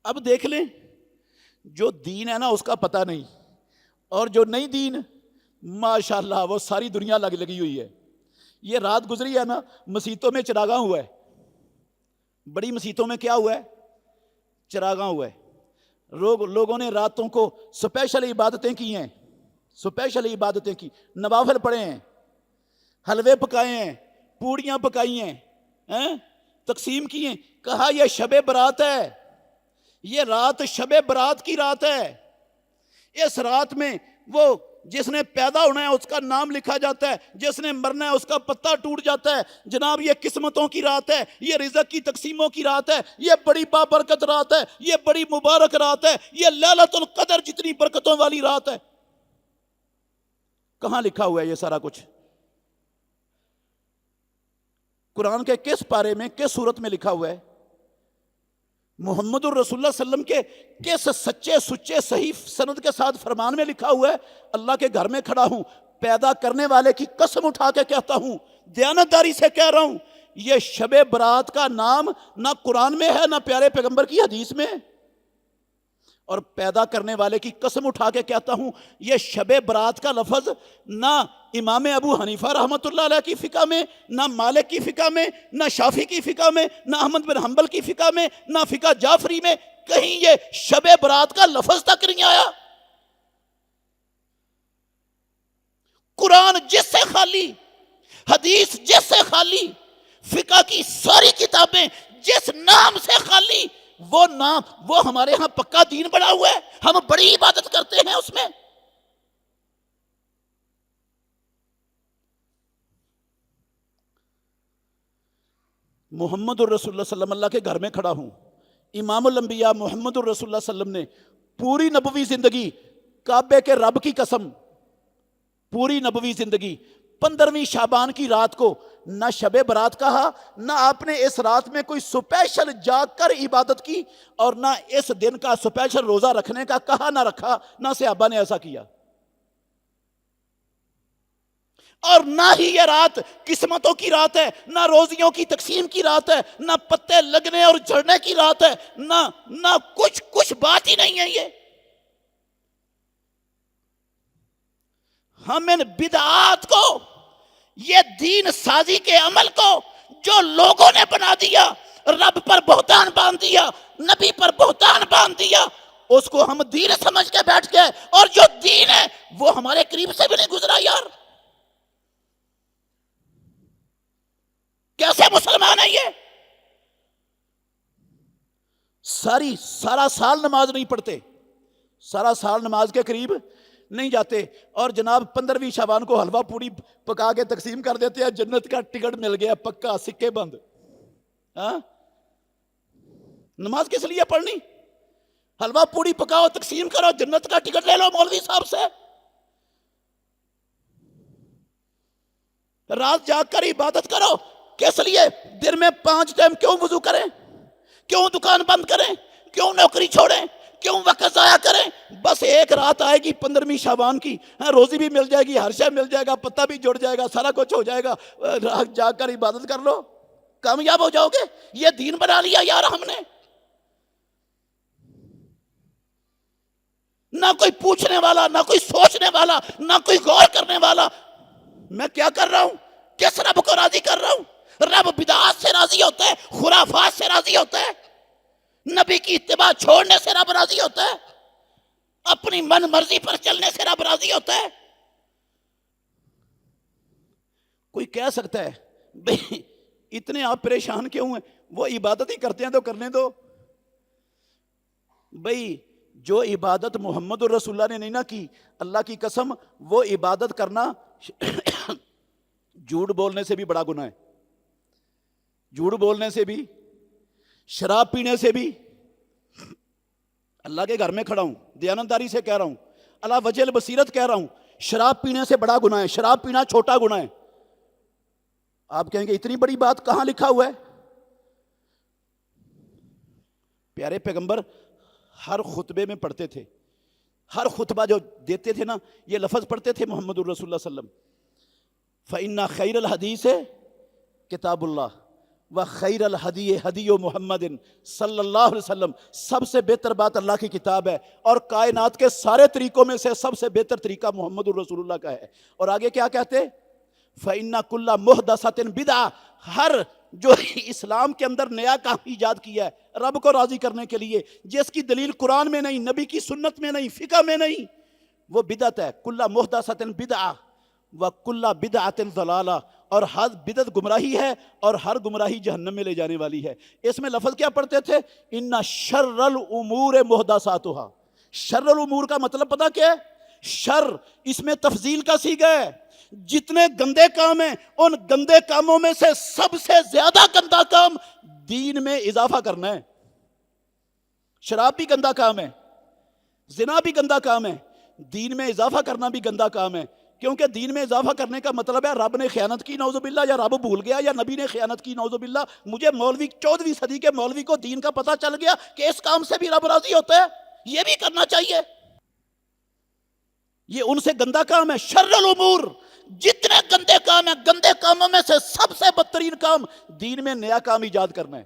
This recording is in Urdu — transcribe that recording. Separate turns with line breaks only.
اب دیکھ لیں، جو دین ہے نا اس کا پتہ نہیں، اور جو نہیں دین ماشاءاللہ وہ ساری دنیا لگی ہوئی ہے۔ یہ رات گزری ہے نا، مسیتوں میں چراغاں ہوا ہے، بڑی مسیتوں میں کیا ہوا ہے؟ چراغاں ہوا ہے۔ لوگوں نے راتوں کو سپیشل عبادتیں کی ہیں، سپیشل عبادتیں کی، نوافل پڑھے ہیں، حلوے پکائے ہیں، پوڑیاں پکائی ہیں، تقسیم کی ہیں۔ کہا یہ شب برات ہے، یہ رات شب برات کی رات ہے۔ اس رات میں وہ جس نے پیدا ہونا ہے اس کا نام لکھا جاتا ہے، جس نے مرنا ہے اس کا پتہ ٹوٹ جاتا ہے۔ جناب یہ قسمتوں کی رات ہے، یہ رزق کی تقسیموں کی رات ہے، یہ بڑی بابرکت رات ہے، یہ بڑی مبارک رات ہے، یہ لیلۃ القدر جتنی برکتوں والی رات ہے۔ کہاں لکھا ہوا ہے یہ سارا کچھ؟ قرآن کے کس پارے میں، کس سورت میں لکھا ہوا ہے؟ محمد الرسول اللہ صلی اللہ علیہ وسلم کے کس سچے سچے صحیح سند کے ساتھ فرمان میں لکھا ہوا ہے؟ اللہ کے گھر میں کھڑا ہوں، پیدا کرنے والے کی قسم اٹھا کے کہتا ہوں، دیانتداری سے کہہ رہا ہوں، یہ شب برات کا نام نہ قرآن میں ہے نہ پیارے پیغمبر کی حدیث میں ہے۔ اور پیدا کرنے والے کی قسم اٹھا کے کہتا ہوں، یہ شب برات کا لفظ نہ امام ابو حنیفہ رحمۃ اللہ علیہ کی فقہ میں، نہ مالک کی فقہ میں، نہ شافعی کی فقہ میں، نہ احمد بن حنبل کی فقہ میں، نہ فقہ جعفری میں، کہیں یہ شب برات کا لفظ تک نہیں آیا۔ قرآن جس سے خالی، حدیث جس سے خالی، فقہ کی ساری کتابیں جس نام سے خالی، وہ نام، وہ ہمارے ہاں پکا دین بنا ہوا ہے، ہم بڑی عبادت کرتے ہیں اس میں۔ محمد الرسول اللہ صلی اللہ علیہ وسلم اللہ کے گھر میں کھڑا ہوں، امام الانبیاء محمد الرسول اللہ صلی اللہ علیہ وسلم نے پوری نبوی زندگی، کعبے کے رب کی قسم، پوری نبوی زندگی 15ویں شعبان کی رات کو نہ شب برات کہا، نہ آپ نے اس رات میں کوئی سپیشل جاگ کر عبادت کی، اور نہ اس دن کا سپیشل روزہ رکھنے کا کہا نہ رکھا، نہ صحابہ نے ایسا کیا۔ اور نہ ہی یہ رات قسمتوں کی رات ہے، نہ روزیوں کی تقسیم کی رات ہے، نہ پتے لگنے اور جھڑنے کی رات ہے، نہ کچھ بات ہی نہیں ہے یہ۔ ہم ان بدعات کو، یہ دین سازی کے عمل کو جو لوگوں نے بنا دیا، رب پر بہتان باندھ دیا، نبی پر بہتان باندھ دیا، اس کو ہم دین سمجھ کے بیٹھ گئے، اور جو دین ہے وہ ہمارے قریب سے بھی نہیں گزرا یار۔ کیسے مسلمان ہے یہ؟ سارا سال نماز نہیں پڑھتے، سارا سال نماز کے قریب نہیں جاتے، اور جناب 15ویں شعبان کو حلوہ پوری پکا کے تقسیم کر دیتے ہیں، جنت کا ٹکٹ مل گیا پکا، سکے بند۔ ہاں، نماز کس لیے پڑھنی؟ حلوہ پوری پکاؤ، تقسیم کرو، جنت کا ٹکٹ لے لو مولوی صاحب سے۔ رات جاگ کر عبادت کرو، کس لیے؟ دن میں 5 ٹائم کیوں وضو کریں؟ کیوں دکان بند کریں؟ کیوں نوکری چھوڑیں؟ کیوں وقت ضائع کریں؟ بس ایک رات آئے گی 15ویں شعبان کی، روزی بھی مل جائے گی، ہر شے مل جائے گا، پتہ بھی جڑ جائے گا، سارا کچھ ہو جائے گا، رات جاگ کر عبادت کر لو، کامیاب ہو جاؤ گے۔ یہ دین بنا لیا یار ہم نے۔ نہ کوئی پوچھنے والا، نہ کوئی سوچنے والا، نہ کوئی غور کرنے والا، میں کیا کر رہا ہوں؟ کس رب کو راضی کر رہا ہوں؟ رب بدعات سے راضی ہوتا ہے، خرافات سے راضی ہوتا ہے، نبی کی اتباع چھوڑنے سے رب راضی ہوتا ہے، اپنی من مرضی پر چلنے سے رب راضی ہوتا ہے۔ کوئی کہہ سکتا ہے بھئی اتنے آپ پریشان کیوں ہیں؟ وہ عبادت ہی کرتے ہیں تو کرنے دو۔ بھئی جو عبادت محمد الرسول اللہ نے نہیں نہ کی، اللہ کی قسم وہ عبادت کرنا جھوٹ بولنے سے بھی بڑا گناہ ہے، جھوٹ بولنے سے بھی، شراب پینے سے بھی۔ اللہ کے گھر میں کھڑا ہوں، دیانتداری سے کہہ رہا ہوں، اللہ وجہ البصیرت کہہ رہا ہوں، شراب پینے سے بڑا گناہ ہے، شراب پینا چھوٹا گناہ ہے۔ آپ کہیں گے اتنی بڑی بات کہاں لکھا ہوا ہے؟ پیارے پیغمبر ہر خطبے میں پڑھتے تھے، ہر خطبہ جو دیتے تھے نا یہ لفظ پڑھتے تھے محمد الرسول اللہ صلی اللہ علیہ وسلم، فَإِنَّ خَيْرَ الْحَدِيثِ کتاب اللہ وَخَيْرَ الْهَدِيِ هَدِيُّ مُحَمَّدٍ صلی اللہ علیہ وسلم، سب سے بہتر بات اللہ کی کتاب ہے، اور کائنات کے سارے طریقوں میں سے سب سے بہتر طریقہ محمد الرسول اللہ کا ہے۔ اور آگے کیا کہتے؟ فَإِنَّ كُلَّ مُحْدَثَةٍ بِدْعَةٍ، ہر جو اسلام کے اندر نیا کام ایجاد کیا ہے رب کو راضی کرنے کے لیے، جس کی دلیل قرآن میں نہیں، نبی کی سنت میں نہیں، فقہ میں نہیں، وہ بدعت ہے۔ کُلَّ مُحْدَثَةٍ بِدْعَةٍ وَكُلَّ بِدْعَةٍ ضَلَالَةٍ، اور ہر بدعت گمراہی ہے، اور ہر گمراہی جہنم میں لے جانے والی ہے۔ اس میں لفظ کیا پڑھتے تھے؟ اِنَّ شَرَّ الْأُمُورِ مُحْدَثَاتُهَا، شر الامور کا مطلب پتہ کیا ہے؟ شر، اس میں تفضیل کا صیغہ ہے، جتنے گندے کام ہیں ان گندے کاموں میں سے سب سے زیادہ گندا کام دین میں اضافہ کرنا ہے۔ شراب بھی گندا کام ہے، زنا بھی گندا کام ہے، دین میں اضافہ کرنا بھی گندا کام ہے، کیونکہ دین میں اضافہ کرنے کا مطلب ہے رب نے خیانت کی نعوذ باللہ، یا رب بھول گیا، یا نبی نے خیانت کی نعوذ باللہ۔ مجھے مولوی 14ویں صدی کے مولوی کو دین کا پتہ چل گیا کہ اس کام سے بھی رب راضی ہوتا ہے، یہ بھی کرنا چاہیے، یہ ان سے گندا کام ہے۔ شر الامور، جتنے گندے کام ہیں، گندے کاموں میں سے سب سے بدترین کام دین میں نیا کام ایجاد کرنا ہے۔